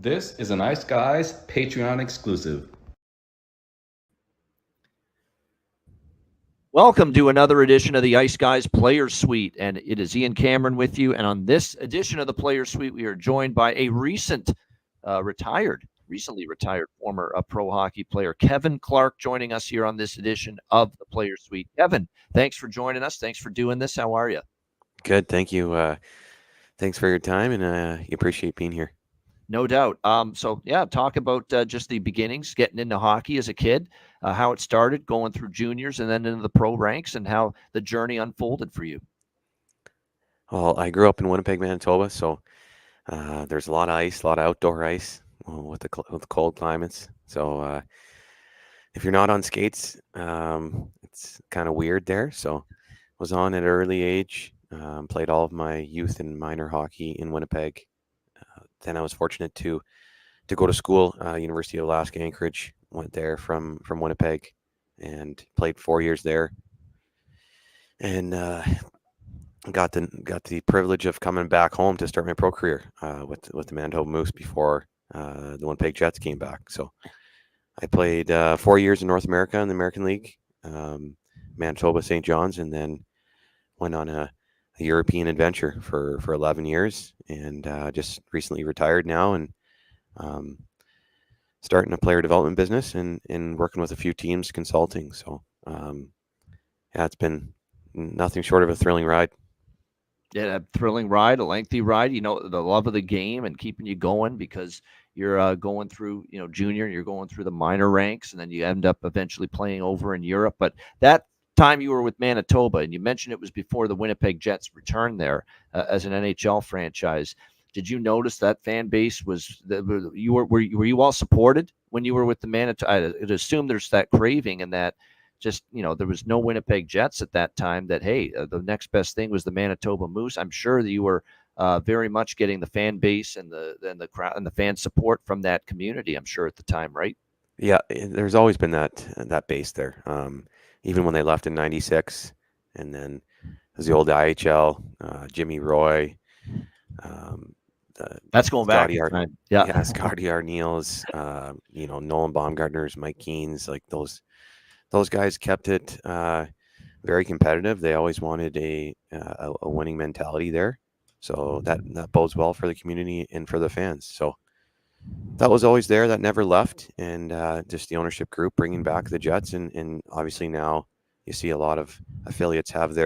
This is an Ice Guys Patreon exclusive. Welcome to another edition of the Ice Guys Players Suite, and it is Ian Cameron with you. And on this edition of the Players Suite, we are joined by a recently retired former pro hockey player, Kevin Clark, joining us here on this edition of the Players Suite. Kevin, thanks for joining us. Thanks for doing this. How are you? Good, thank you. Thanks for your time, and you appreciate being here. No doubt. Talk about just the beginnings, getting into hockey as a kid, how it started, going through juniors and then into the pro ranks, and how the journey unfolded for you. Well, I grew up in Winnipeg, Manitoba, so there's a lot of ice, a lot of outdoor ice with the cold climates. So if you're not on skates, it's kind of weird there. So was on at an early age, played all of my youth and minor hockey in Winnipeg. Then I was fortunate to go to school, University of Alaska Anchorage. Went there from Winnipeg, and played 4 years there. And got the privilege of coming back home to start my pro career with the Manitoba Moose before the Winnipeg Jets came back. So I played 4 years in North America in the American League, Manitoba, St. John's, and then went on a European adventure for 11 years, and just recently retired now, and starting a player development business and working with a few teams consulting. So it's been nothing short of a thrilling ride. Yeah, a thrilling ride, a lengthy ride. You know, the love of the game and keeping you going because you're going through, junior, and you're going through the minor ranks, and then you end up eventually playing over in Europe. But that time you were with Manitoba, and you mentioned it was before the Winnipeg Jets returned there as an NHL franchise. Did you notice that fan base were you all supported when you were with the Manitoba? I'd assume there's that craving and that. Just, there was no Winnipeg Jets at that time that, hey, the next best thing was the Manitoba Moose. I'm sure that you were very much getting the fan base and the crowd and the fan support from that community, I'm sure, at the time, right? Yeah, there's always been that base there. Even when they left in '96, and then there's the old IHL, Jimmy Roy. That's going back. Yeah, Scotty Arniels, Nolan Baumgartner's, Mike Keenes, like those guys kept it very competitive. They always wanted a winning mentality there. So that bodes well for the community and for the fans. So that was always there. That never left. And just the ownership group bringing back the Jets. And obviously now you see a lot of affiliates have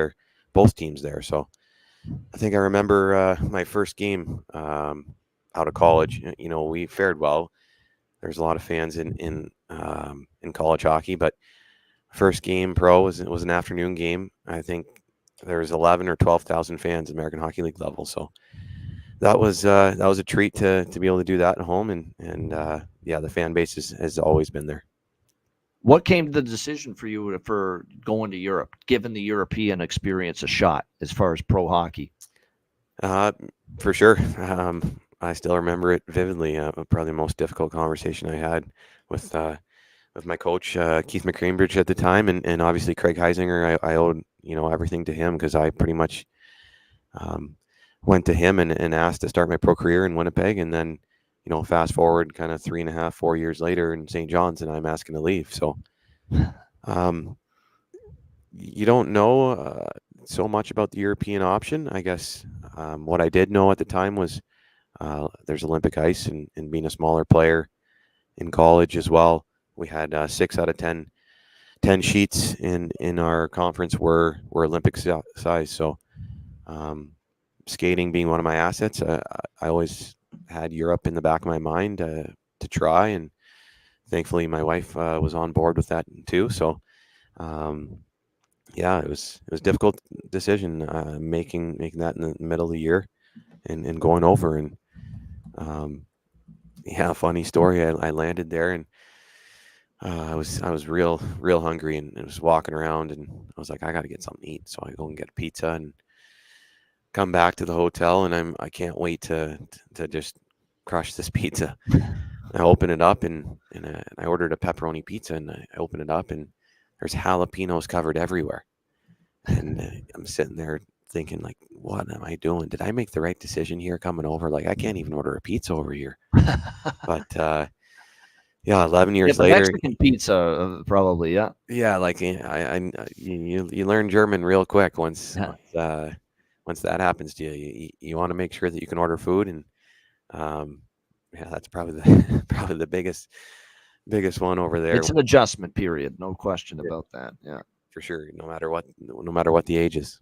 both teams there. So I think I remember my first game out of college. We fared well. There's a lot of fans in college hockey, but first game pro was an afternoon game. I think there was 11 or 12,000 fans at American Hockey League level. So that was a treat to be able to do that at home. And the fan base has always been there. What came to the decision for you for going to Europe, giving the European experience a shot as far as pro hockey? For sure. I still remember it vividly. Probably the most difficult conversation I had with my coach, Keith McCranebridge at the time, and obviously Craig Heisinger. I owed everything to him because I pretty much went to him and asked to start my pro career in Winnipeg, and then fast forward kind of 3.5, 4 years later in St. John's, and I'm asking to leave. So you don't know so much about the European option. I guess what I did know at the time was there's Olympic ice, and being a smaller player in college as well. We had 6 out of 10 sheets in our conference were Olympic size. So skating being one of my assets, I always had Europe in the back of my mind to try. And thankfully my wife was on board with that too. So it was a difficult decision making that in the middle of the year and going over. And funny story. I landed there, and I was real hungry, and I was walking around, and I was like, I got to get something to eat. So I go and get a pizza and come back to the hotel, and I can't wait to just crush this pizza. I open it up, and I ordered a pepperoni pizza, and I open it up, and there's jalapenos covered everywhere. And I'm sitting there thinking like, what am I doing? Did I make the right decision here coming over? Like, I can't even order a pizza over here. But yeah, 11 Yeah, years but later, Mexican pizza, probably, yeah. yeah, like you learn German real quick once Yeah. once that happens to you. You want to make sure that you can order food, and yeah, that's probably the probably the biggest one over there It's an adjustment period, no question about that. Yeah. for sure. No matter what the age is.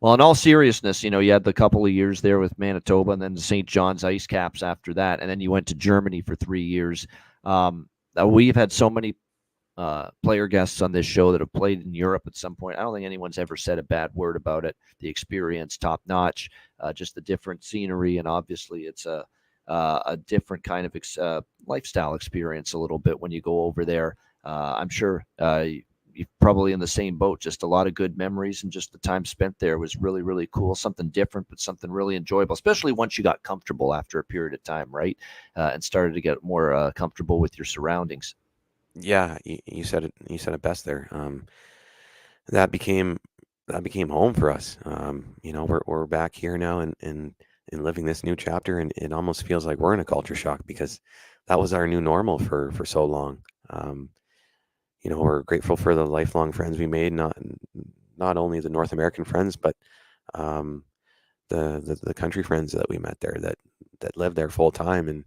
Well, in all seriousness, you had the couple of years there with Manitoba and then the St. John's Ice Caps after that. And then you went to Germany for 3 years. We've had so many player guests on this show that have played in Europe at some point. I don't think anyone's ever said a bad word about it. The experience, top notch, just the different scenery. And obviously, it's a different kind of lifestyle experience a little bit when you go over there. I'm sure you're probably in the same boat. Just a lot of good memories, and just the time spent there was really, really cool. Something different, but something really enjoyable, especially once you got comfortable after a period of time, right? And started to get more comfortable with your surroundings. Yeah, you said it. You said it best there. That became home for us. We're back here now and living this new chapter, and it almost feels like we're in a culture shock because that was our new normal for so long. We're grateful for the lifelong friends we made, not only the North American friends, but the country friends that we met there that live there full time, and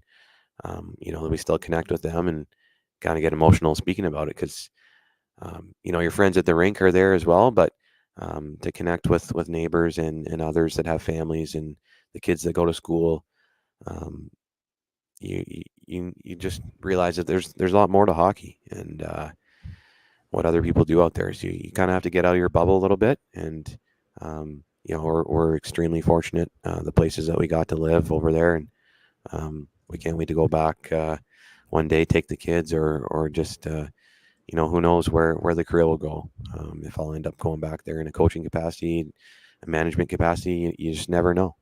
we still connect with them and kind of get emotional speaking about it because your friends at the rink are there as well, but to connect with neighbors and others that have families and the kids that go to school, you just realize that there's a lot more to hockey, and what other people do out there. So you kind of have to get out of your bubble a little bit, and we're extremely fortunate the places that we got to live over there, and we can't wait to go back one day, take the kids, or just who knows where the career will go. If I'll end up going back there in a coaching capacity, a management capacity, you just never know.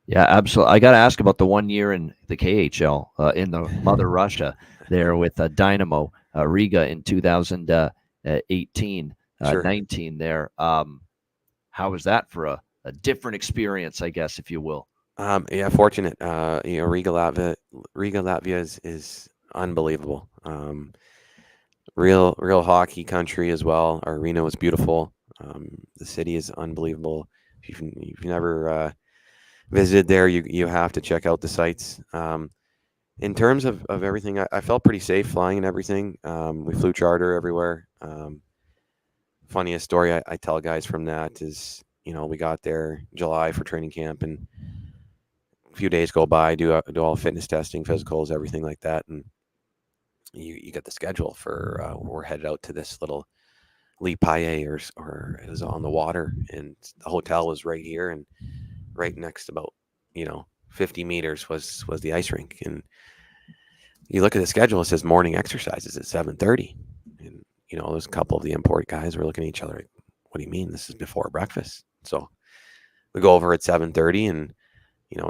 Yeah, absolutely. I got to ask about the 1 year in the KHL in the Mother Russia there with Dynamo Riga in 2018, Sure. 19 there. How was that for a different experience, I guess, if you will? Yeah, fortunate. Riga, Latvia is unbelievable. Real hockey country as well. Our arena was beautiful. The city is unbelievable. If you've never visited there, you have to check out the sites. In terms of everything, I felt pretty safe flying and everything. We flew charter everywhere. Funniest story I tell guys from that is, we got there July for training camp, and a few days go by, do all fitness testing, physicals, everything like that, and you get the schedule for we're headed out to this little Liepāja, or it was on the water, and the hotel was right here, and right next about 50 meters was the ice rink, and you look at the schedule, it says morning exercises at 7:30, and there's a couple of the import guys were looking at each other like, what do you mean this is before breakfast? So we go over at 7:30 and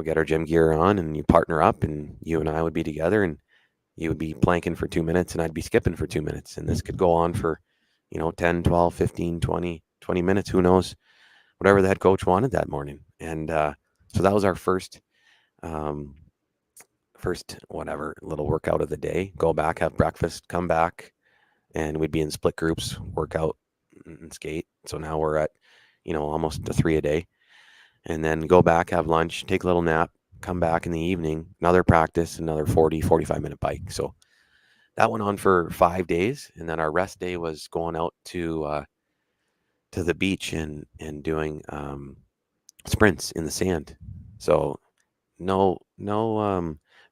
get our gym gear on, and you partner up, and you and I would be together, and you would be planking for 2 minutes and I'd be skipping for 2 minutes, and this could go on for 10, 12, 15, 20 minutes, who knows, whatever the head coach wanted that morning. And so that was our first whatever little workout of the day. Go back, have breakfast, come back, and we'd be in split groups, workout and skate. So now we're at almost a 3 a day, and then go back, have lunch, take a little nap, come back in the evening, another practice, another 45 minute bike. So that went on for 5 days, and then our rest day was going out to the beach and doing sprints in the sand. So no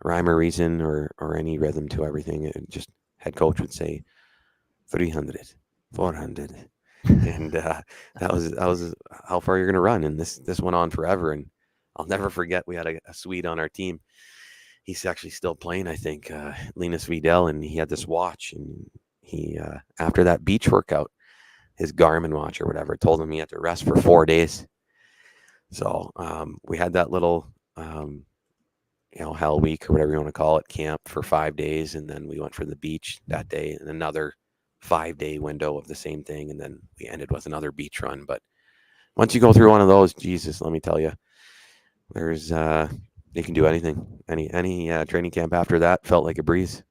rhyme or reason or any rhythm to everything. It just head coach would say 300, 400, and that was how far you're going to run. And this went on forever, and I'll never forget, we had a Swede on our team. He's actually still playing, I think, Linus Vidal, and he had this watch, and he after that beach workout, his Garmin watch or whatever told him he had to rest for 4 days. So we had that little hell week or whatever you want to call it, camp for 5 days, and then we went for the beach that day, and another 5 day window of the same thing, and then we ended with another beach run. But once you go through one of those, Jesus, let me tell you, there's you can do anything. Any training camp after that felt like a breeze.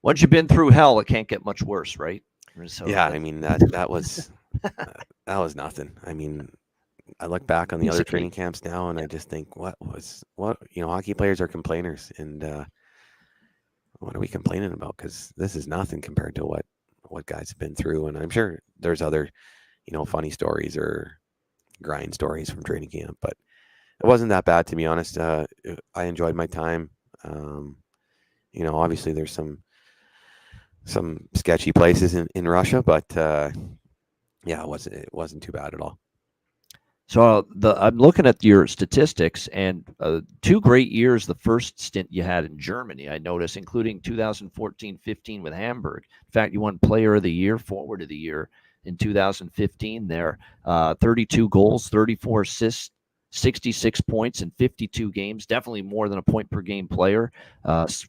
Once you've been through hell, it can't get much worse, right? So Yeah, I mean that was that was nothing. I mean, I look back on the piece other of training cake. camps now, and I just think, what hockey players are complainers, and what are we complaining about? Because this is nothing compared to what guys have been through, and I'm sure there's other funny stories or grind stories from training camp, but it wasn't that bad, to be honest. I enjoyed my time. Um, obviously there's some sketchy places in Russia, but yeah, it wasn't too bad at all. So I'm looking at your statistics, and 2 great years. The first stint you had in Germany, I noticed, including 2014-15 with Hamburg. In fact, you won Player of the Year, Forward of the Year in 2015. There, 32 goals, 34 assists, 66 points in 52 games. Definitely more than a point per game player.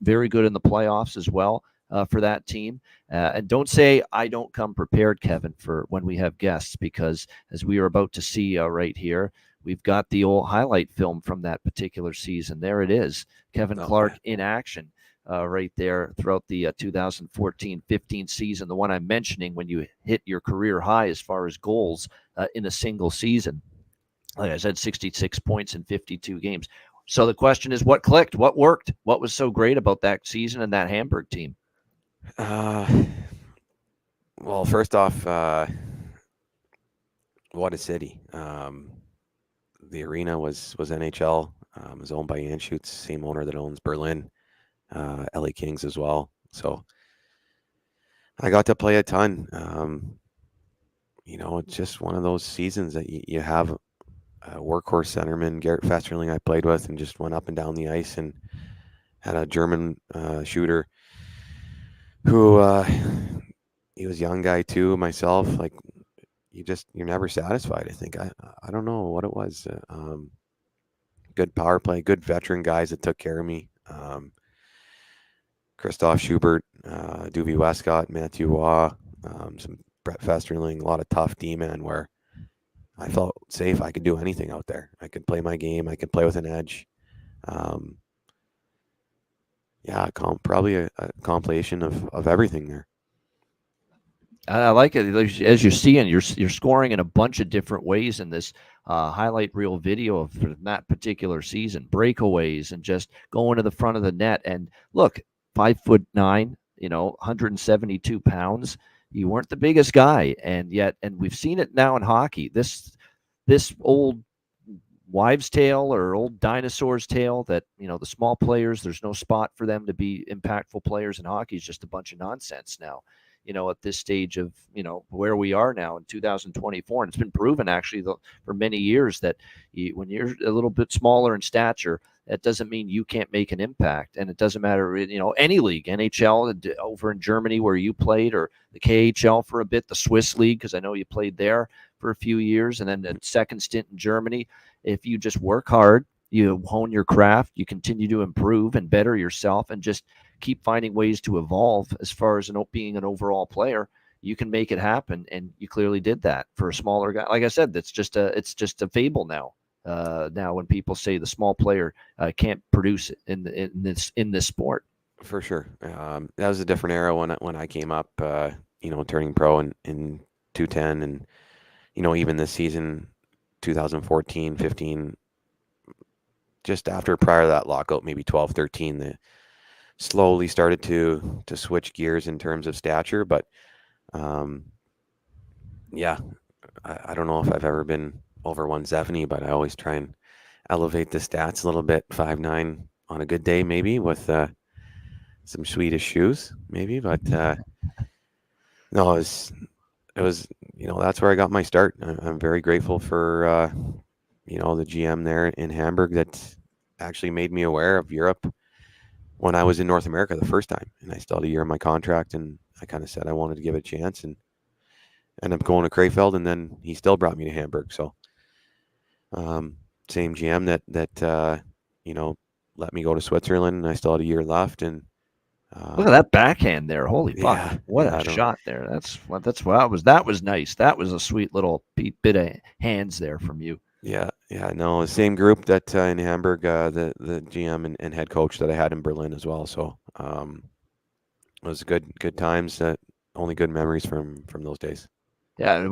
Very good in the playoffs as well for that team. And don't say I don't come prepared, Kevin, for when we have guests, because as we are about to see right here, we've got the old highlight film from that particular season. There it is, Kevin Clark in action right there throughout the 2014-15 season, the one I'm mentioning when you hit your career high as far as goals in a single season. Like I said, 66 points in 52 games. So the question is, what clicked? What worked? What was so great about that season and that Hamburg team? Well, first off, what a city. The arena was NHL. It was owned by Anschutz, same owner that owns Berlin, LA Kings as well. So I got to play a ton. It's just one of those seasons that you have a workhorse centerman, Garrett Festerling, I played with, and just went up and down the ice, and had a German shooter who he was a young guy too, myself. Like, you're never satisfied. I think I don't know what it was. Good power play, good veteran guys that took care of me. Christoph Schubert, Duvie Westcott, Matthew Waugh, some Brett Festerling, a lot of tough D-men where I felt safe. I could do anything out there. I could play my game. I could play with an edge. Yeah, probably a compilation of everything there. I like it. As you're seeing, you're scoring in a bunch of different ways in this highlight reel video of that particular season. Breakaways and just going to the front of the net. And look, 5'9", 172 pounds. You weren't the biggest guy, and we've seen it now in hockey. This old wives' tale or old dinosaur's tale that the small players, there's no spot for them to be impactful players in hockey, is just a bunch of nonsense now. At this stage of where we are now in 2024, and it's been proven actually for many years that when you're a little bit smaller in stature, that doesn't mean you can't make an impact. And it doesn't matter, any league, NHL over in Germany where you played, or the KHL for a bit, the Swiss league, because I know you played there for a few years, and then a second stint in Germany. If you just work hard, you hone your craft, you continue to improve and better yourself, and just keep finding ways to evolve as far as being an overall player, you can make it happen. And you clearly did that for a smaller guy. Like I said, it's just a fable now. Now when people say the small player can't produce in this sport. For sure. That was a different era when I came up, turning pro in 210, and even this season, 2014, 15, just prior to that lockout, maybe 12, 13, the slowly started to switch gears in terms of stature. But yeah, I don't know if I've ever been over 170, but I always try and elevate the stats a little bit. 5'9" on a good day, maybe, with some Swedish shoes, maybe. But no, it was that's where I got my start. I'm very grateful for the GM there in Hamburg that actually made me aware of Europe when I was in North America the first time, and I still had a year on my contract, and I kind of said I wanted to give it a chance, and ended up going to Krefeld, and then he still brought me to Hamburg. So same GM that let me go to Switzerland, and I still had a year left, and Look at that backhand there. Holy fuck. Yeah, What yeah, I a don't- shot there. That was nice. That was a sweet little bit of hands there from you. Yeah, no, the same group that in Hamburg, the GM and head coach that I had in Berlin as well. So it was good times. Only good memories from those days. Yeah,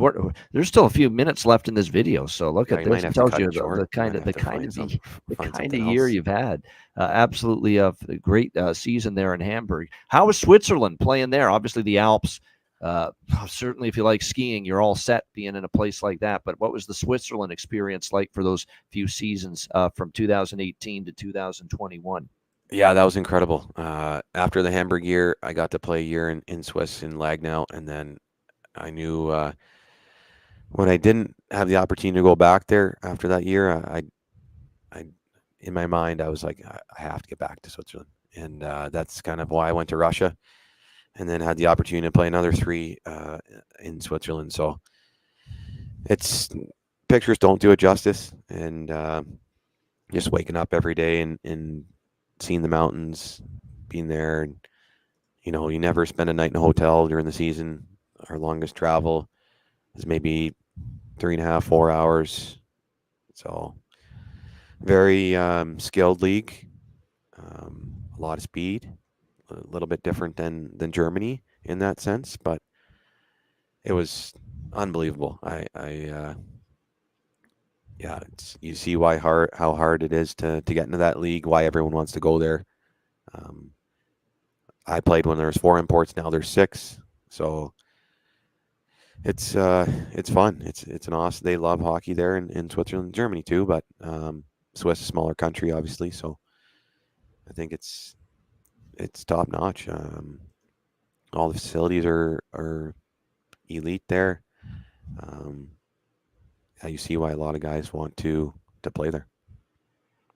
there's still a few minutes left in this video, so look Yeah, at you might this. It have to tells cut you it short. the You kind might of have to find the find kind something of year else. you've had. Absolutely a great season there in Hamburg. How was Switzerland playing there? Obviously the Alps. Certainly, if you like skiing, you're all set being in a place like that. But what was the Switzerland experience like for those few seasons from 2018 to 2021? Yeah, that was incredible. After the Hamburg year, I got to play a year in Swiss in Lagnau, and then I knew when I didn't have the opportunity to go back there after that year, I in my mind I was like, I have to get back to Switzerland, and that's kind of why I went to Russia, and then had the opportunity to play another 3 in Switzerland. So it's pictures don't do it justice, and just waking up every day and seeing the mountains, being there, and you never spend a night in a hotel during the season. Our longest travel is maybe 3.5, 4 hours. So very skilled league, a lot of speed, a little bit different than Germany in that sense, but it was unbelievable. Yeah, you see how hard it is to get into that league, why everyone wants to go there. I played when there was 4 imports, now there's 6. So it's fun. It's an awesome. They love hockey there in Switzerland, Germany too, but Swiss, a smaller country, obviously. So I think it's top notch. All the facilities are elite there. Yeah, you see why a lot of guys want to play there.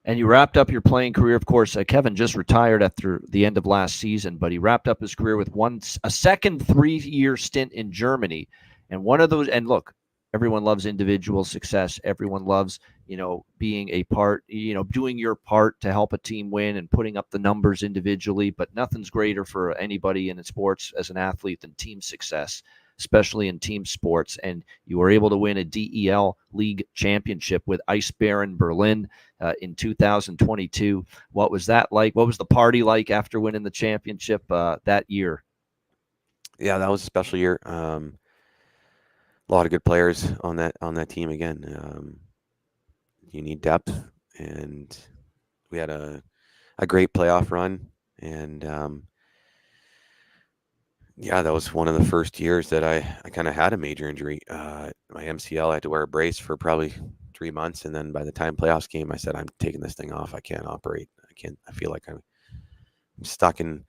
And you wrapped up your playing career. Of course, Kevin just retired after the end of last season, but he wrapped up his career with a second 3-year stint in Germany. And one of those, and look, everyone loves individual success. Everyone loves, being a part, doing your part to help a team win and putting up the numbers individually. But nothing's greater for anybody in sports as an athlete than team success, especially in team sports. And you were able to win a DEL League championship with Eisbären Berlin in 2022. What was that like? What was the party like after winning the championship that year? Yeah, that was a special year. A lot of good players on that team again. You need depth, and we had a great playoff run, and yeah, that was one of the first years that I kind of had a major injury. My MCL, I had to wear a brace for probably 3 months, and then by the time playoffs came, I said, I'm taking this thing off. I can't operate. I feel like I'm stuck in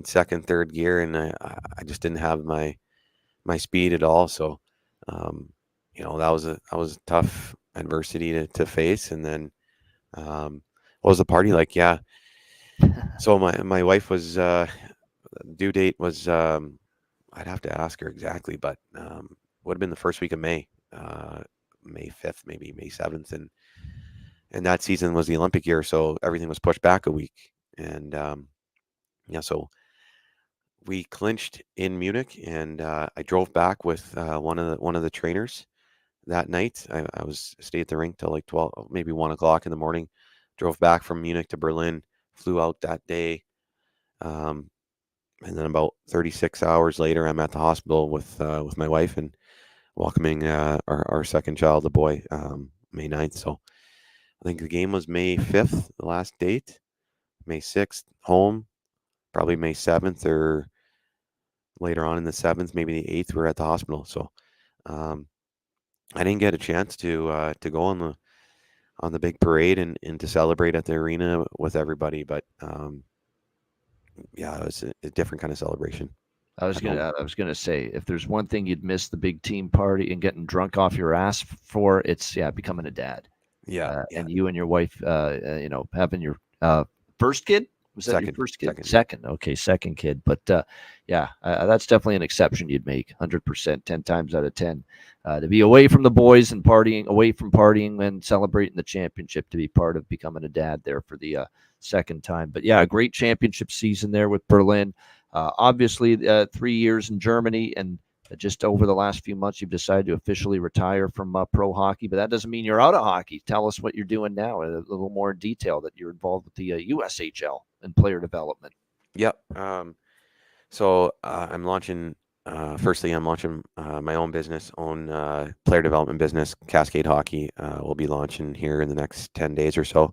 second, third gear, and I just didn't have my speed at all. So that was a tough adversity to face. And then what was the party like? Yeah. So my wife was due date was I'd have to ask her exactly, but would have been the first week of May, May 5th, maybe May 7th, and that season was the Olympic year, so everything was pushed back a week. And yeah, so we clinched in Munich, and I drove back with one of the trainers that night. I stayed at the rink till like 12, maybe 1 o'clock in the morning. Drove back from Munich to Berlin, flew out that day, and then about 36 hours later, I'm at the hospital with my wife and welcoming our second child, a boy, May 9th. So I think the game was May 5th, the last date. May 6th, home. Probably May 7th or later on in the 7th, maybe the 8th, we're at the hospital. So I didn't get a chance to go on the big parade and to celebrate at the arena with everybody. But yeah, it was a different kind of celebration. I was gonna say, if there's one thing you'd miss the big team party and getting drunk off your ass for, it's becoming a dad. Yeah, And you and your wife, having your first kid. Was that your Second, first kid? second. Second. Okay, second kid. But yeah, that's definitely an exception you'd make. 100%, 10 times out of 10. To be away from the boys and partying, away from partying and celebrating the championship, to be part of becoming a dad there for the second time. But yeah, a great championship season there with Berlin. Obviously, 3 years in Germany, and just over the last few months, you've decided to officially retire from pro hockey, but that doesn't mean you're out of hockey. Tell us what you're doing now in a little more detail, that you're involved with the USHL and player development. Yep. So I'm launching. Firstly, I'm launching my own business, player development business. Cascade Hockey will be launching here in the next 10 days or so.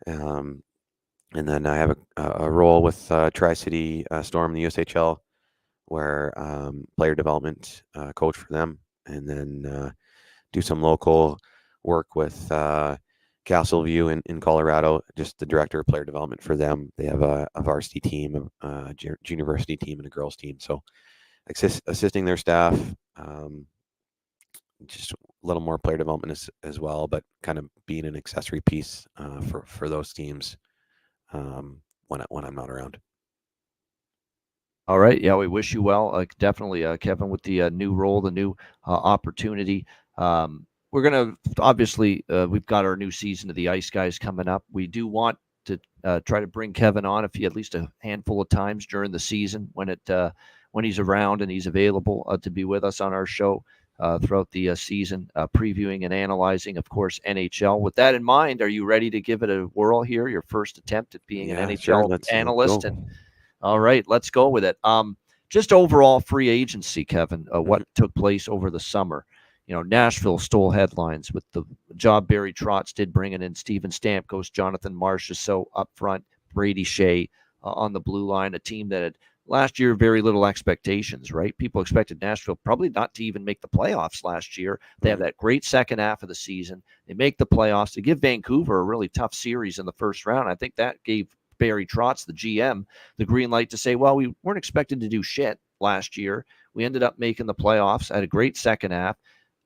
And then I have a role with Tri-City Storm in the USHL, where player development coach for them, and then do some local work with Castleview in Colorado, just the director of player development for them. They have a varsity team, a junior varsity team, and a girls team. So assisting their staff, just a little more player development as well, but kind of being an accessory piece for those teams when I'm not around. All right. Yeah, we wish you well. Definitely, Kevin, with the new role, the new opportunity. We're going to, obviously, we've got our new season of the Ice Guys coming up. We do want to try to bring Kevin on, if he at least a handful of times during the season when he's around and he's available to be with us on our show throughout the season, previewing and analyzing, of course, NHL. With that in mind, are you ready to give it a whirl here? Your first attempt at being an NHL analyst? Let's all right, let's go with it. Just overall free agency, Kevin, what took place over the summer. You know, Nashville stole headlines with the job Barry Trotz did, bringing in Steven Stamkos, Jonathan Marchessault so up front, Brady Shea on the blue line, a team that had last year very little expectations, right? People expected Nashville probably not to even make the playoffs last year. They have that great second half of the season. They make the playoffs. They give Vancouver a really tough series in the first round. I think that gave Barry Trotz, the GM, the green light to say, well, we weren't expected to do shit last year. We ended up making the playoffs, had a great second half,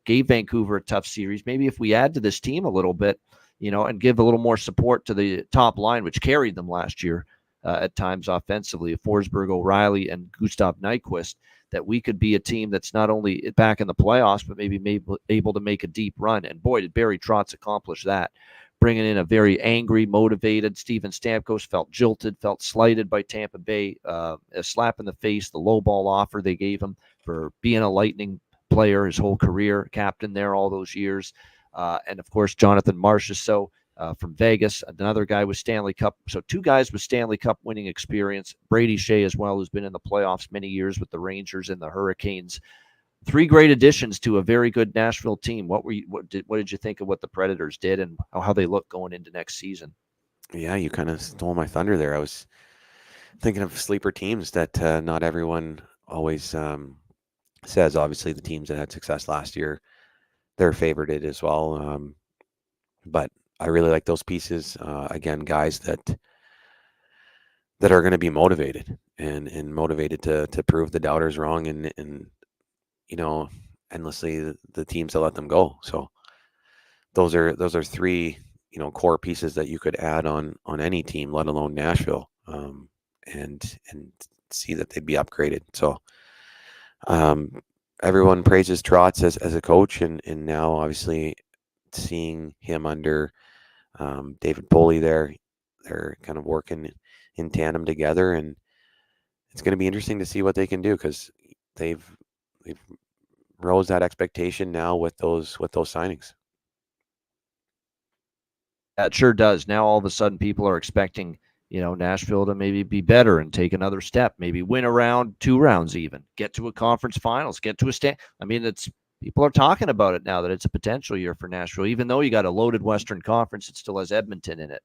gave Vancouver a tough series. Maybe if we add to this team a little bit, you know, and give a little more support to the top line, which carried them last year at times offensively, Forsberg, O'Reilly, and Gustav Nyquist, that we could be a team that's not only back in the playoffs, but maybe able to make a deep run. And boy, did Barry Trotz accomplish that. Bringing in a very angry, motivated Steven Stamkos, felt jilted, felt slighted by Tampa Bay, a slap in the face, the low ball offer they gave him for being a Lightning player his whole career, captain there all those years. And of course, Jonathan Marchessault from Vegas, another guy with Stanley Cup. So two guys with Stanley Cup winning experience. Brady Shea as well, who's been in the playoffs many years with the Rangers and the Hurricanes. Three great additions to a very good Nashville team. What did you think of what the Predators did and how they look going into next season? Yeah, you kind of stole my thunder there. I was thinking of sleeper teams that not everyone always says. Obviously, the teams that had success last year, they're favorited as well. But I really like those pieces. Again, guys that are going to be motivated and motivated to prove the doubters wrong and you know, endlessly the teams that let them go. So those are three, you know, core pieces that you could add on any team, let alone Nashville, and see that they'd be upgraded. So everyone praises Trotz as a coach, and now obviously seeing him under David Poile there, they're kind of working in tandem together, and it's going to be interesting to see what they can do, because they've rose that expectation now with those signings. That sure does. Now all of a sudden people are expecting, you know, Nashville to maybe be better and take another step, maybe win a round, 2 rounds even, get to a conference finals, get to a stand. I mean, people are talking about it now that it's a potential year for Nashville. Even though you got a loaded Western Conference, it still has Edmonton in it,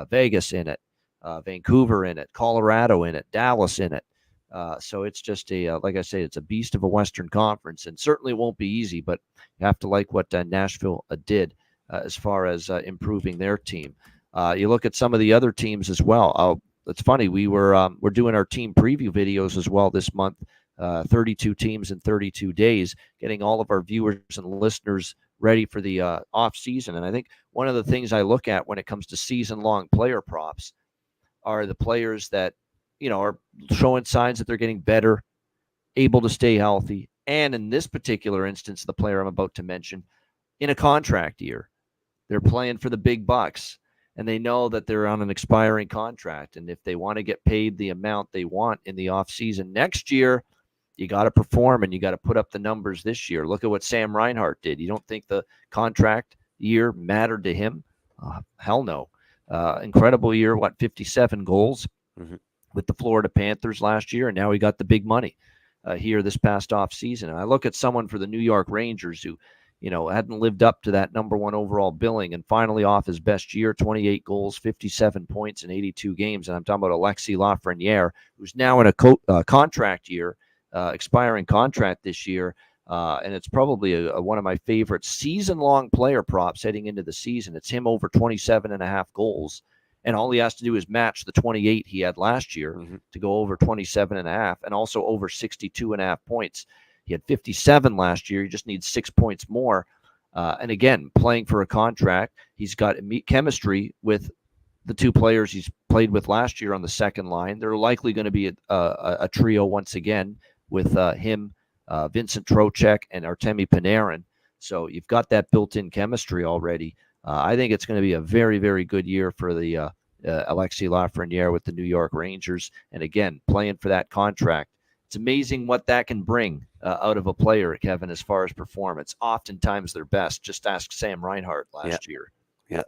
Vegas in it, Vancouver in it, Colorado in it, Dallas in it. So it's just like I say, it's a beast of a Western Conference, and certainly won't be easy, but you have to like what Nashville did as far as improving their team. You look at some of the other teams as well. It's funny, we're doing our team preview videos as well this month, 32 teams in 32 days, getting all of our viewers and listeners ready for the off season. And I think one of the things I look at when it comes to season-long player props, are the players that, are showing signs that they're getting better, able to stay healthy. And in this particular instance, the player I'm about to mention, in a contract year, they're playing for the big bucks and they know that they're on an expiring contract. And if they want to get paid the amount they want in the offseason next year, you got to perform and you got to put up the numbers this year. Look at what Sam Reinhart did. You don't think the contract year mattered to him? Hell no. Incredible year, 57 goals with the Florida Panthers last year, and now he got the big money here this past off season. And I look at someone for the New York Rangers who, hadn't lived up to that number one overall billing, and finally off his best year, 28 goals, 57 points in 82 games. And I'm talking about Alexis Lafreniere, who's now in a contract year, expiring contract this year. And it's probably one of my favorite season-long player props heading into the season. It's him over 27.5 goals. And all he has to do is match the 28 he had last year to go over 27.5, and also over 62.5 points. He had 57 last year. He just needs 6 points more. And again, playing for a contract, he's got chemistry with the two players he's played with last year on the second line. They're likely going to be a trio once again with him, Vincent Trocheck, and Artemi Panarin. So you've got that built-in chemistry already. I think it's going to be a very, very good year for the Alexis Lafreniere with the New York Rangers. And again, playing for that contract. It's amazing what that can bring out of a player, Kevin, as far as performance. Oftentimes their best. Just ask Sam Reinhart last year. Yeah,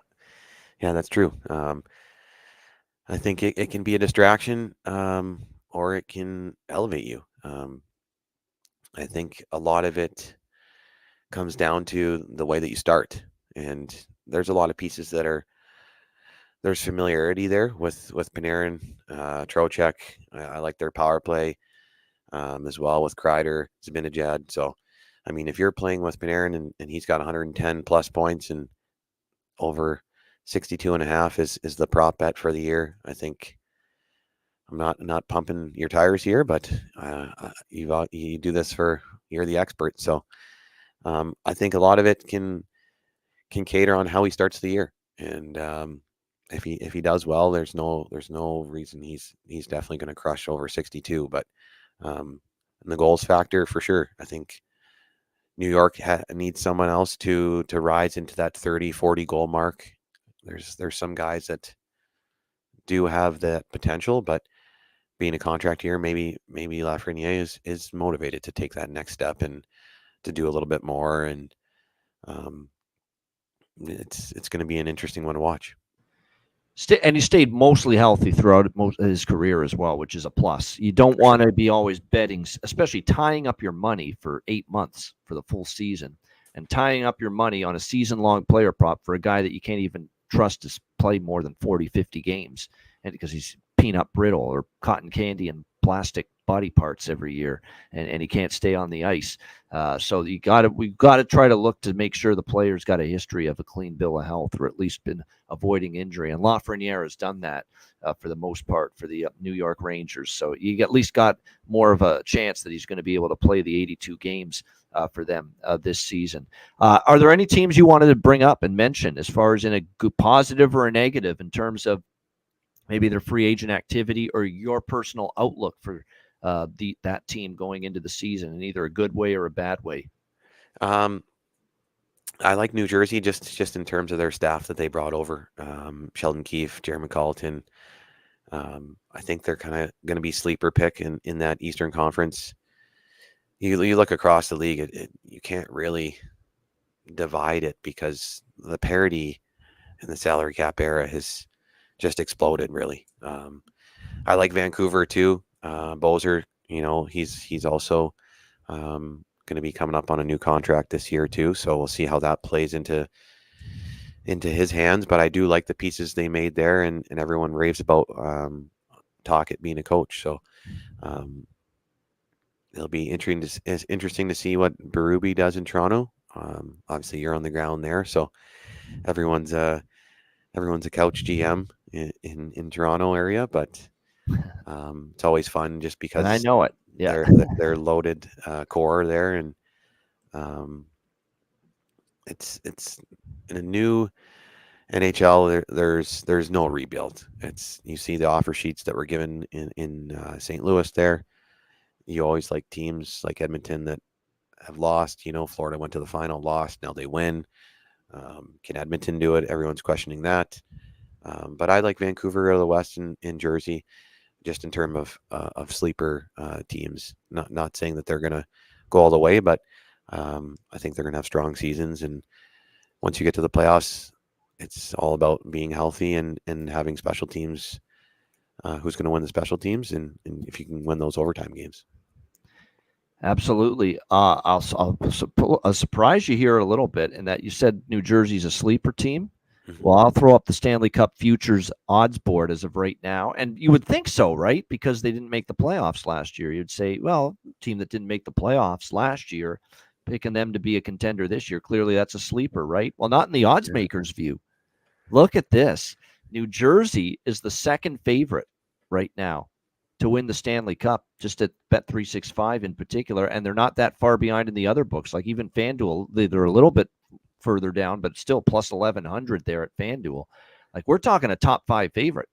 that's true. I think it can be a distraction, or it can elevate you. I think a lot of it comes down to the way that you start. And there's a lot of pieces there's familiarity there with Panarin, Trocheck. I like their power play as well with Kreider, Zibanejad. So, I mean, if you're playing with Panarin and he's got 110 plus points and over 62.5 is the prop bet for the year, I think I'm not pumping your tires here, but you do this you're the expert. So I think a lot of it can cater on how he starts the year, and if he does well, there's no reason he's definitely going to crush over 62. But and the goals factor for sure, I think New York needs someone else to rise into that 30-40 goal mark. There's some guys that do have that potential, but being a contract year, maybe Lafreniere is motivated to take that next step and to do a little bit more, and it's going to be an interesting one to watch. And he stayed mostly healthy throughout his career as well, which is a plus. You don't want to be always betting, especially tying up your money for 8 months for the full season, and tying up your money on a season-long player prop for a guy that you can't even trust to play more than 40, 50 games, and because he's peanut brittle or cotton candy and plastic body parts every year, and he can't stay on the ice. So we've got to try to look to make sure the player's got a history of a clean bill of health, or at least been avoiding injury. And Lafreniere has done that for the most part for the New York Rangers. So you at least got more of a chance that he's going to be able to play the 82 games for them this season. Are there any teams you wanted to bring up and mention as far as in a good positive or a negative in terms of maybe their free agent activity or your personal outlook for that team going into the season in either a good way or a bad way? I like New Jersey just in terms of their staff that they brought over. Sheldon Keefe, Jeremy Colleton. I think they're kind of going to be sleeper pick in that Eastern Conference. You look across the league, you can't really divide it because the parity in the salary cap era has just exploded, really. I like Vancouver too. Bozer, he's also going to be coming up on a new contract this year too, so we'll see how that plays into his hands. But I do like the pieces they made there, and everyone raves about Tocchet being a coach. So it'll be interesting to see what Berube does in Toronto. Obviously, you're on the ground there, so everyone's a couch GM in Toronto area, but it's always fun just because. And I know it. Yeah, they're loaded core there, and, it's in a new. NHL, there's no rebuild. It's you see the offer sheets that were given in St. Louis. There, you always like teams like Edmonton that have lost. Florida went to the final, lost. Now they win. Can Edmonton do it? Everyone's questioning that. But I like Vancouver out of the West and Jersey, just in terms of sleeper teams. Not saying that they're going to go all the way, but I think they're going to have strong seasons. And once you get to the playoffs, it's all about being healthy and having special teams. Who's going to win the special teams, and if you can win those overtime games. Absolutely. I'll surprise you here a little bit in that you said New Jersey's a sleeper team. Mhm. Well, I'll throw up the Stanley Cup futures odds board as of right now. And you would think so, right? Because they didn't make the playoffs last year. You'd say, well, team that didn't make the playoffs last year, picking them to be a contender this year, clearly that's a sleeper, right? Well, not in the odds makers' view. Look at this. New Jersey is the second favorite right now to win the Stanley Cup, just at Bet365 in particular. And they're not that far behind in the other books. Like even FanDuel, they're a little bit further down, but still plus 1,100 there at FanDuel. Like we're talking a top 5 favorite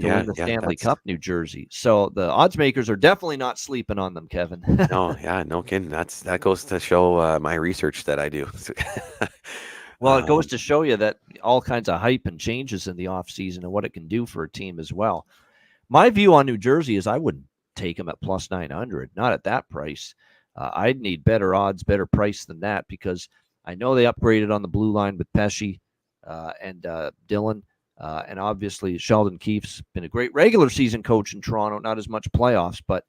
to win the Stanley Cup, New Jersey. So the odds makers are definitely not sleeping on them, Kevin. No kidding. That goes to show my research that I do. Well, it goes to show you that all kinds of hype and changes in the offseason and what it can do for a team as well. My view on New Jersey is I wouldn't take them at plus 900, not at that price. I'd need better odds, better price than that, because I know they upgraded on the blue line with Pesce and Dylan. And obviously, Sheldon Keefe's been a great regular season coach in Toronto, not as much playoffs, but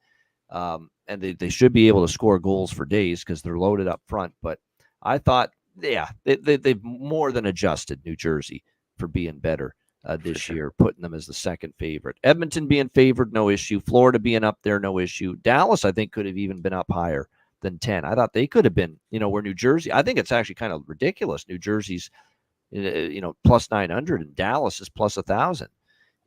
and they should be able to score goals for days because they're loaded up front. But I thought, yeah, they've more than adjusted New Jersey for being better this year, putting them as the second favorite. Edmonton being favored, no issue. Florida being up there, no issue. Dallas, I think, could have even been up higher than 10. I thought they could have been, where New Jersey, I think it's actually kind of ridiculous. New Jersey's, plus 900 and Dallas is plus 1,000,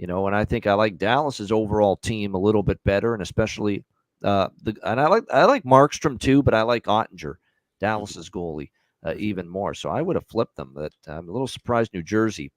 and I think I like Dallas's overall team a little bit better, and especially and I like Markstrom too, but I like Ottinger, Dallas's goalie, even more. So I would have flipped them. But I'm a little surprised New Jersey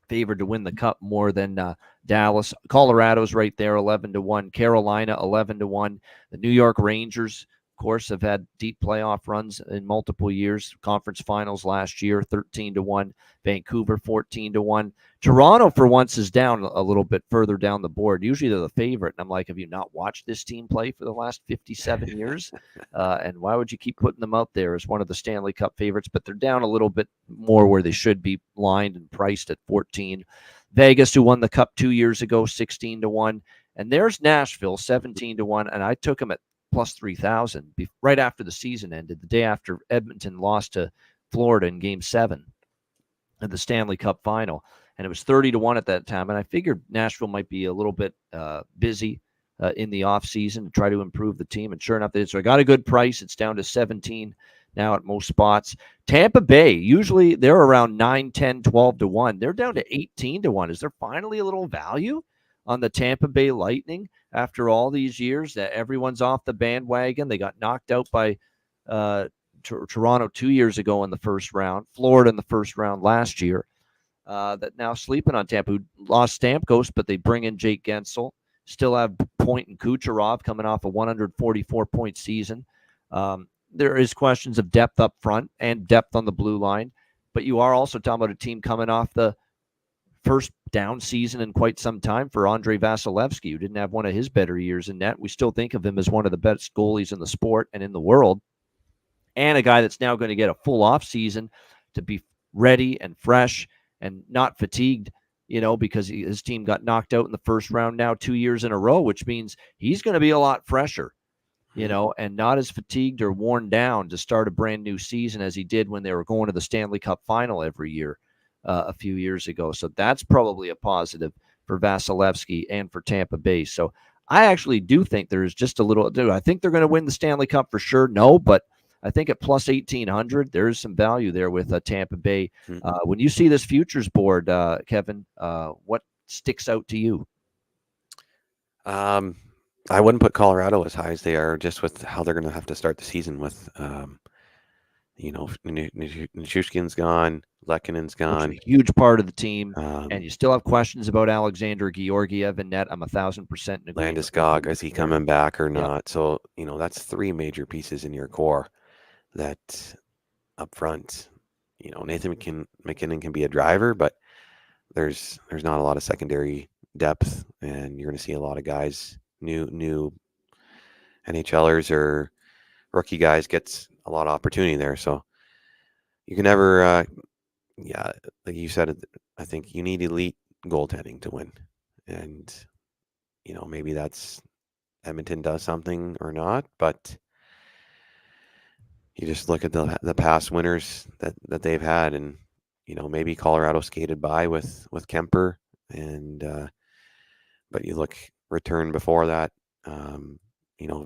favored to win the cup more than Dallas. Colorado's right there, 11-1. Carolina, 11-1. The New York Rangers, of course, have had deep playoff runs in multiple years. Conference finals last year, 13-1. Vancouver, 14-1. Toronto, for once, is down a little bit further down the board. Usually they're the favorite. And I'm like, have you not watched this team play for the last 57 years? And why would you keep putting them out there as one of the Stanley Cup favorites? But they're down a little bit more where they should be lined and priced at 14. Vegas, who won the Cup 2 years ago, 16-1. And there's Nashville, 17-1. And I took them at plus 3,000 right after the season ended, the day after Edmonton lost to Florida in Game 7 of the Stanley Cup final. And it was 30-1 at that time. And I figured Nashville might be a little bit busy in the offseason to try to improve the team. And sure enough, they did. So I got a good price. It's down to 17 now at most spots. Tampa Bay, usually they're around 9, 10, 12-1. They're down to 18-1. Is there finally a little value on the Tampa Bay Lightning after all these years that everyone's off the bandwagon? They got knocked out by Toronto 2 years ago in the first round, Florida in the first round last year. That now sleeping on Tampa, who lost Stamkos, but they bring in Jake Gensel. Still have Point and Kucherov coming off a 144-point season. There is questions of depth up front and depth on the blue line, but you are also talking about a team coming off the first down season in quite some time for Andrei Vasilevsky, who didn't have one of his better years in net. We still think of him as one of the best goalies in the sport and in the world, and a guy that's now going to get a full off season to be ready and fresh and not fatigued, because his team got knocked out in the first round now 2 years in a row, which means he's going to be a lot fresher, and not as fatigued or worn down to start a brand new season as he did when they were going to the Stanley Cup final every year a few years ago. So that's probably a positive for Vasilevsky and for Tampa Bay. So I actually do think there's just a little, I think they're going to win the Stanley Cup for sure. No, but I think at plus 1,800, there's some value there with Tampa Bay. When you see this futures board, Kevin, what sticks out to you? I wouldn't put Colorado as high as they are, just with how they're going to have to start the season with Nichushkin's gone, Lekkonen's Which is gone. a huge part of the team. And Um, you still have questions about Alexander Georgiev and net. I'm 1,000% in agreement with Landeskog, you is he there. coming back or Yep. not? So, that's three major pieces in your core that up front, Nathan McKinnon can be a driver, but there's not a lot of secondary depth, and you're going to see a lot of guys, new NHLers or rookie guys, gets a lot of opportunity there. So you can never, yeah, like you said, I think you need elite goaltending to win, and maybe that's Edmonton does something or not, but you just look at the past winners that they've had, and maybe Colorado skated by with Kemper, and but you look return before that,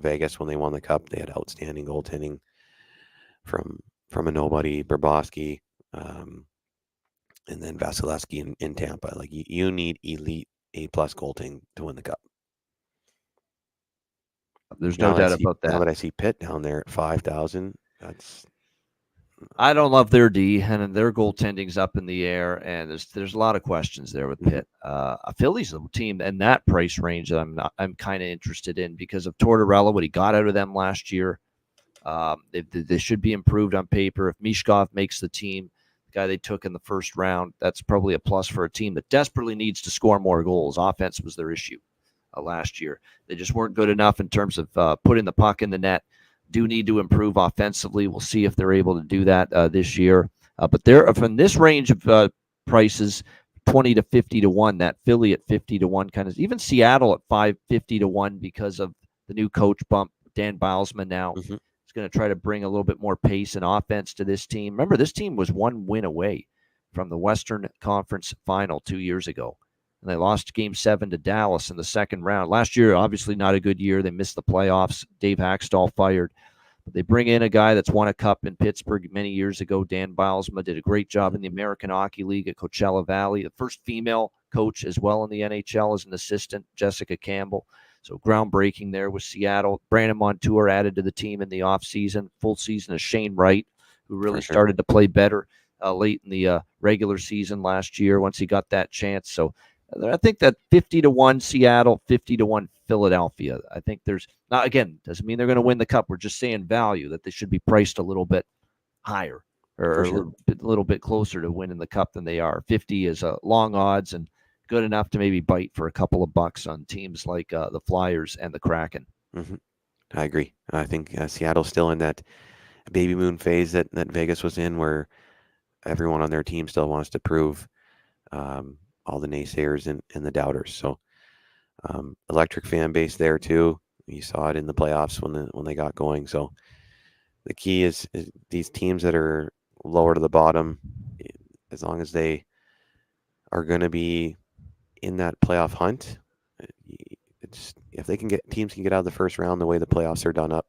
Vegas when they won the cup, they had outstanding goaltending from a nobody, Bobrovsky, and then Vasilevsky in Tampa. Like you need elite A+ goaltending to win the cup. There's no doubt about Now that. that I see Pitt down there at 5,000, I don't love their D, and their goaltending's up in the air, and there's a lot of questions there with Pitt. Philly's the team in that price range that I'm kind of interested in because of Tortorella, what he got out of them last year. They should be improved on paper. If Mishkov makes the team, the guy they took in the first round, that's probably a plus for a team that desperately needs to score more goals. Offense was their issue last year. They just weren't good enough in terms of putting the puck in the net. Do need to improve offensively. We'll see if they're able to do that this year. But they're from this range of prices, 20 to 50 to 1, that Philly at 50 to 1 kind of, even Seattle at 550 to 1 because of the new coach bump. Dan Bilesman now is going to try to bring a little bit more pace and offense to this team. Remember, this team was one win away from the Western Conference Final 2 years ago. And they lost Game 7 to Dallas in the second round. Last year, obviously not a good year. They missed the playoffs. Dave Haxtell fired. But they bring in a guy that's won a cup in Pittsburgh many years ago. Dan Bilesma did a great job in the American Hockey League at Coachella Valley. The first female coach as well in the NHL as an assistant, Jessica Campbell. So groundbreaking there with Seattle. Brandon Montour added to the team in the offseason. Full season of Shane Wright, who really started to play better late in the regular season last year once he got that chance. So I think that 50 to 1 Seattle, 50 to 1 Philadelphia. I think there's not, again, doesn't mean they're going to win the cup. We're just saying value, that they should be priced a little bit higher or a little bit closer to winning the cup than they are. 50 is a long odds and good enough to maybe bite for a couple of bucks on teams like the Flyers and the Kraken. I agree. I think Seattle's still in that baby moon phase that Vegas was in, where everyone on their team still wants to prove all the naysayers and the doubters. So electric fan base there too. You saw it in the playoffs when they got going. So the key is these teams that are lower to the bottom, as long as they are going to be in that playoff hunt, if they can teams can get out of the first round the way the playoffs are done up,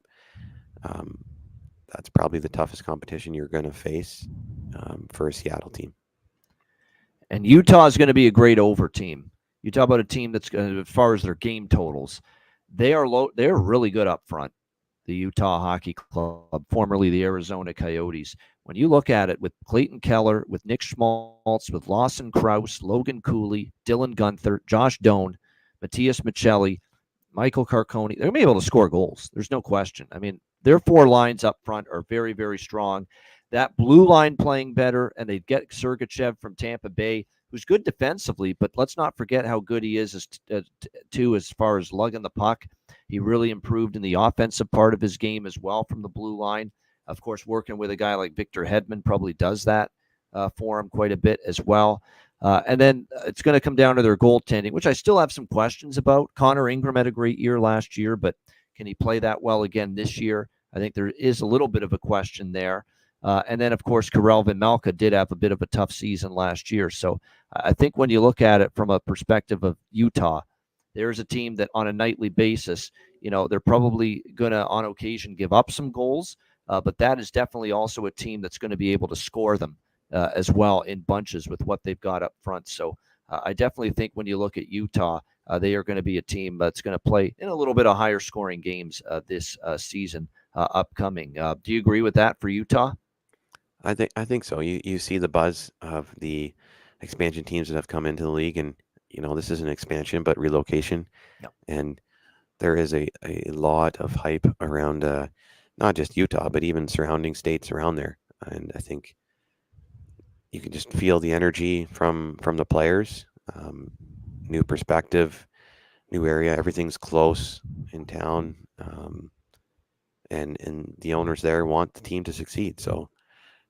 that's probably the toughest competition you're going to face for a Seattle team. And Utah is going to be a great over team. You talk about a team that's, as far as their game totals, they are low. They're really good up front. The Utah Hockey Club, formerly the Arizona Coyotes. When you look at it with Clayton Keller, with Nick Schmaltz, with Lawson Krause, Logan Cooley, Dylan Gunther, Josh Doan, Matthias Michelli, Michael Carcone, they're going to be able to score goals. There's no question. I mean, their four lines up front are very, very strong. That blue line playing better, and they get Sergachev from Tampa Bay, who's good defensively, but let's not forget how good he is as far as lugging the puck. He really improved in the offensive part of his game as well from the blue line. Of course, working with a guy like Victor Hedman probably does that for him quite a bit as well. And then it's going to come down to their goaltending, which I still have some questions about. Connor Ingram had a great year last year, but can he play that well again this year? I think there is a little bit of a question there. And then, of course, Karel Vejmelka did have a bit of a tough season last year. So I think when you look at it from a perspective of Utah, there's a team that on a nightly basis, they're probably going to on occasion give up some goals, but that is definitely also a team that's going to be able to score them as well in bunches with what they've got up front. So I definitely think when you look at Utah, they are going to be a team that's going to play in a little bit of higher scoring games this season upcoming. Do you agree with that for Utah? I think so. You see the buzz of the expansion teams that have come into the league, and this is an expansion but relocation, Yep. and there is a lot of hype around not just Utah but even surrounding states around there, and I think you can just feel the energy from the players. New perspective, new area, everything's close in town, and the owners there want the team to succeed, so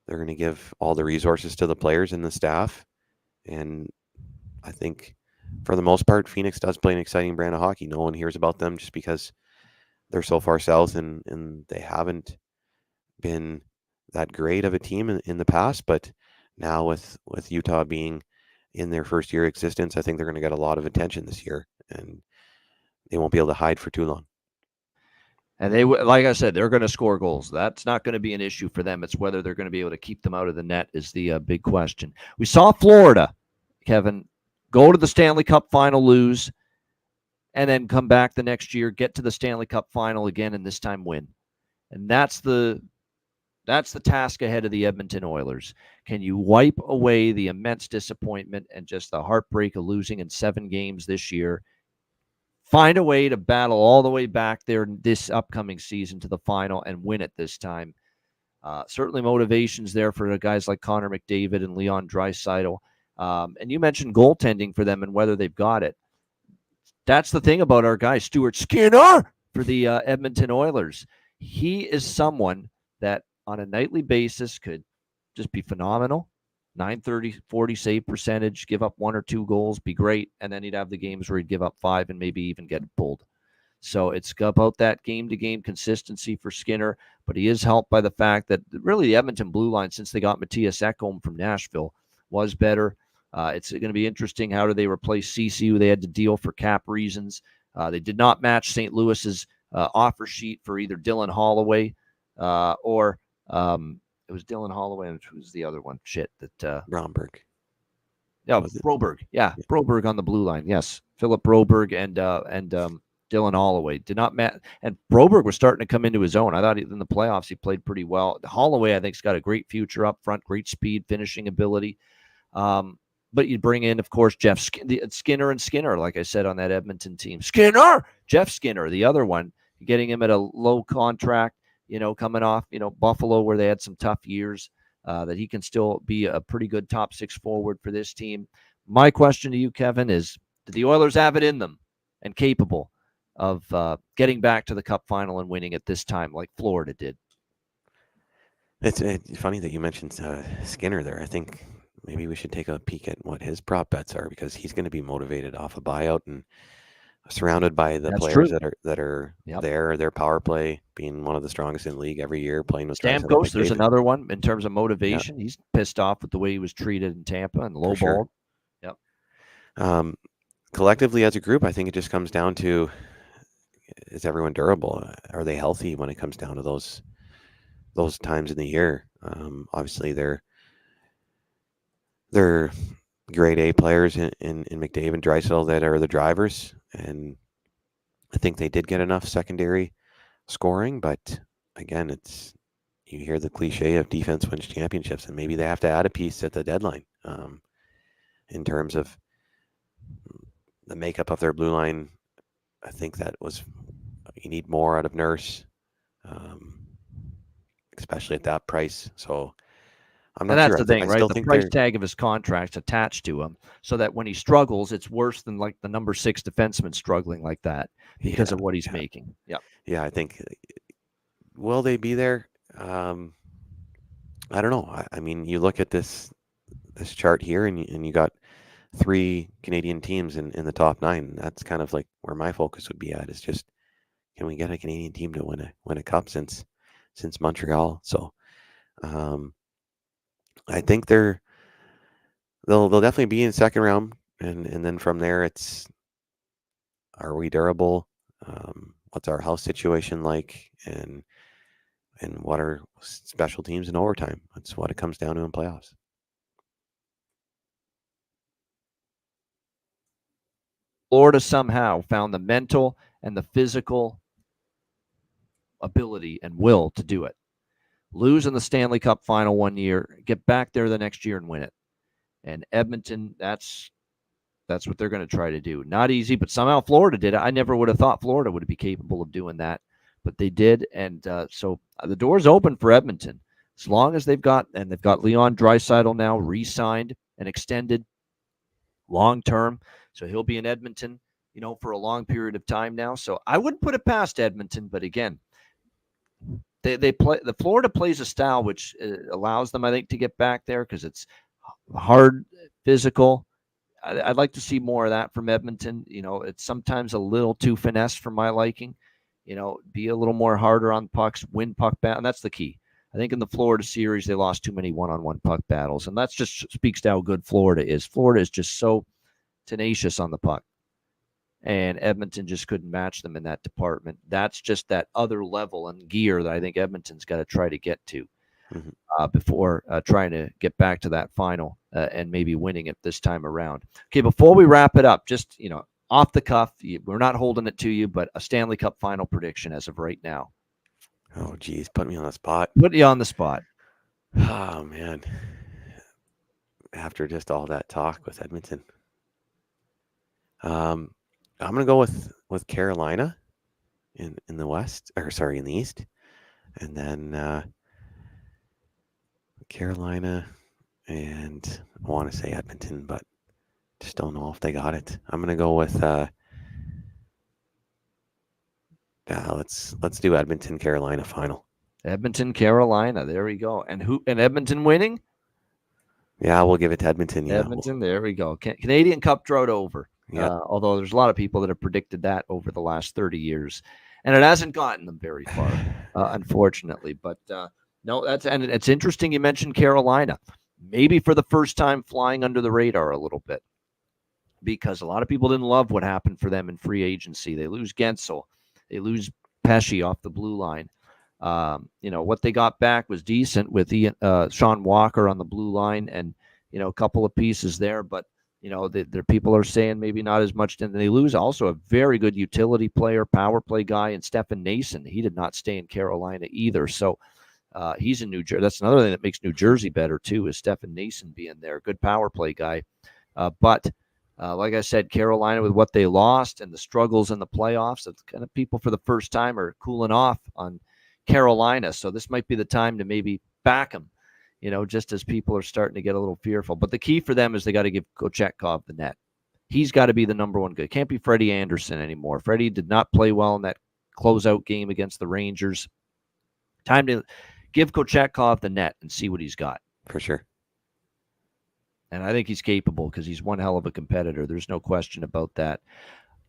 they're going to give all the resources to the players and the staff. And I think for the most part, Phoenix does play an exciting brand of hockey. No one hears about them just because they're so far south and they haven't been that great of a team in the past. But now with Utah being in their first year existence, I think they're going to get a lot of attention this year, and they won't be able to hide for too long. And they, like I said, they're going to score goals. That's not going to be an issue for them. It's whether they're going to be able to keep them out of the net is the big question. We saw Florida, Kevin, go to the Stanley Cup final, lose, and then come back the next year, get to the Stanley Cup final again, and this time win. And that's the task ahead of the Edmonton Oilers. Can you wipe away the immense disappointment and just the heartbreak of losing in 7 games this year? Find a way to battle all the way back there this upcoming season to the final and win it this time. Certainly motivations there for guys like Connor McDavid and Leon Draisaitl. And you mentioned goaltending for them and whether they've got it. That's the thing about our guy, Stuart Skinner, for the Edmonton Oilers. He is someone that on a nightly basis could just be phenomenal. 930, 40 save percentage, give up 1 or 2 goals, be great. And then he'd have the games where he'd give up 5 and maybe even get pulled. So it's about that game-to-game consistency for Skinner, but he is helped by the fact that really the Edmonton blue line, since they got Matthias Ekholm from Nashville, was better. It's going to be interesting how do they replace Ceci, who they had to deal for cap reasons. They did not match St. Louis's offer sheet for either Dylan Holloway or it was Dylan Holloway, and who's the other one? Bromberg. Yeah, Broberg. Yeah, Broberg on the blue line. Yes, Philip Broberg and Dylan Holloway did not match. And Broberg was starting to come into his own. I thought in the playoffs he played pretty well. Holloway, I think, has got a great future up front, great speed, finishing ability. But you bring in, of course, Jeff Skinner and Skinner, like I said, on that Edmonton team. Jeff Skinner, the other one, getting him at a low contract, coming off, Buffalo, where they had some tough years, that he can still be a pretty good top 6 forward for this team. My question to you, Kevin, is do the Oilers have it in them and capable of getting back to the Cup final and winning it this time like Florida did? It's funny that you mentioned Skinner there. I think maybe we should take a peek at what his prop bets are, because he's going to be motivated off a buyout and surrounded by the players that are there. Their power play being one of the strongest in the league every year, playing with Stamkos. There's another one in terms of motivation. Yeah. He's pissed off with the way he was treated in Tampa and low ball. Yep. Collectively as a group, I think it just comes down to, is everyone durable? Are they healthy when it comes down to those times in the year? Obviously, they're grade A players in McDavid and Draisaitl that are the drivers, and I think they did get enough secondary scoring. But again, you hear the cliche of defense wins championships, and maybe they have to add a piece at the deadline in terms of the makeup of their blue line. I think you need more out of Nurse, especially at that price. So I'm not sure. And that's the thing, right? The price tag of his contract's attached to him, so that when he struggles, it's worse than like the number 6 defenseman struggling like that because of what he's making. Yeah. Yeah, I think. Will they be there? I don't know. I mean, you look at this chart here, and you got 3 Canadian teams in the top 9. That's kind of like where my focus would be at. Is just, can we get a Canadian team to win a cup since Montreal? So, I think they'll definitely be in second round, and then from there, it's, are we durable? What's our house situation like, and what are special teams in overtime? That's what it comes down to in playoffs. Florida somehow found the mental and the physical ability and will to do it. lose in the Stanley Cup final one year, get back there the next year and win it. And Edmonton, that's what they're going to try to do. Not easy, but somehow Florida did it. I never would have thought Florida would be capable of doing that, but they did. And so the door's open for Edmonton as long as they've got Leon Draisaitl now re-signed and extended long term. So he'll be in Edmonton, for a long period of time now. So I wouldn't put it past Edmonton, but again, they play. The Florida plays a style which allows them, I think, to get back there because it's hard, physical. I'd like to see more of that from Edmonton. It's sometimes a little too finesse for my liking. Be a little more harder on pucks, win puck battle, and that's the key. I think in the Florida series, they lost too many one-on-one puck battles, and that just speaks to how good Florida is. Florida is just so tenacious on the puck, and Edmonton just couldn't match them in that department. That's just that other level and gear that I think Edmonton's got to try to get to before trying to get back to that final and maybe winning it this time around. Okay, before we wrap it up, just, off the cuff, we're not holding it to you, but a Stanley Cup final prediction as of right now. Oh, geez, put me on the spot. Put you on the spot. Oh, man. After just all that talk with Edmonton. I'm going to go with Carolina in the West, in the East. And then Carolina, and I want to say Edmonton, but just don't know if they got it. I'm going to go with let's do Edmonton, Carolina final. Edmonton, Carolina. There we go. And Edmonton winning? Yeah, we'll give it to Edmonton. Yeah. Edmonton, there we go. Canadian Cup drought over. Yeah. Although there's a lot of people that have predicted that over the last 30 years. And it hasn't gotten them very far, unfortunately. But no, it's interesting you mentioned Carolina. Maybe for the first time flying under the radar a little bit. Because a lot of people didn't love what happened for them in free agency. They lose Gensel. They lose Pesce off the blue line. What they got back was decent with Sean Walker on the blue line and, a couple of pieces there. But, their people are saying maybe not as much. And they lose also a very good utility player, power play guy, and Stefan Nason. He did not stay in Carolina either. So he's in New Jersey. That's another thing that makes New Jersey better, too, is Stefan Nason being there. Good power play guy. But like I said, Carolina with what they lost and the struggles in the playoffs, it's kind of people for the first time are cooling off on Carolina. So this might be the time to maybe back them, just as people are starting to get a little fearful. But the key for them is they got to give Kochetkov the net. He's got to be the number one guy. It can't be Freddie Anderson anymore. Freddie did not play well in that closeout game against the Rangers. Time to give Kochetkov the net and see what he's got. For sure. And I think he's capable because he's one hell of a competitor. There's no question about that.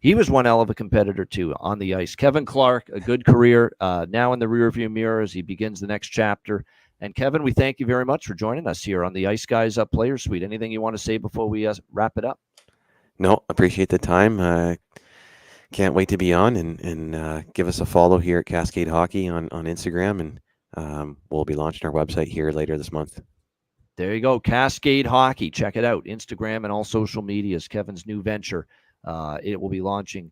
He was one hell of a competitor, too, on the ice. Kevin Clark, a good career, now in the rearview mirror as he begins the next chapter. And, Kevin, we thank you very much for joining us here on the Ice Guys Player Suite. Anything you want to say before we wrap it up? No, appreciate the time. Can't wait to be on and give us a follow here at Cascade Hockey on Instagram. And we'll be launching our website here later this month. There you go. Cascade Hockey. Check it out. Instagram and all social medias. Kevin's new venture. It will be launching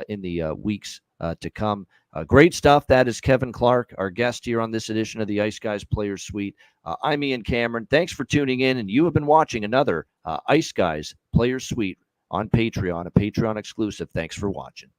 in the weeks to come. Great stuff. That is Kevin Clark, our guest here on this edition of the Ice Guys Players Suite. I'm Ian Cameron. Thanks for tuning in. And you have been watching another Ice Guys Players Suite on Patreon, a Patreon exclusive. Thanks for watching.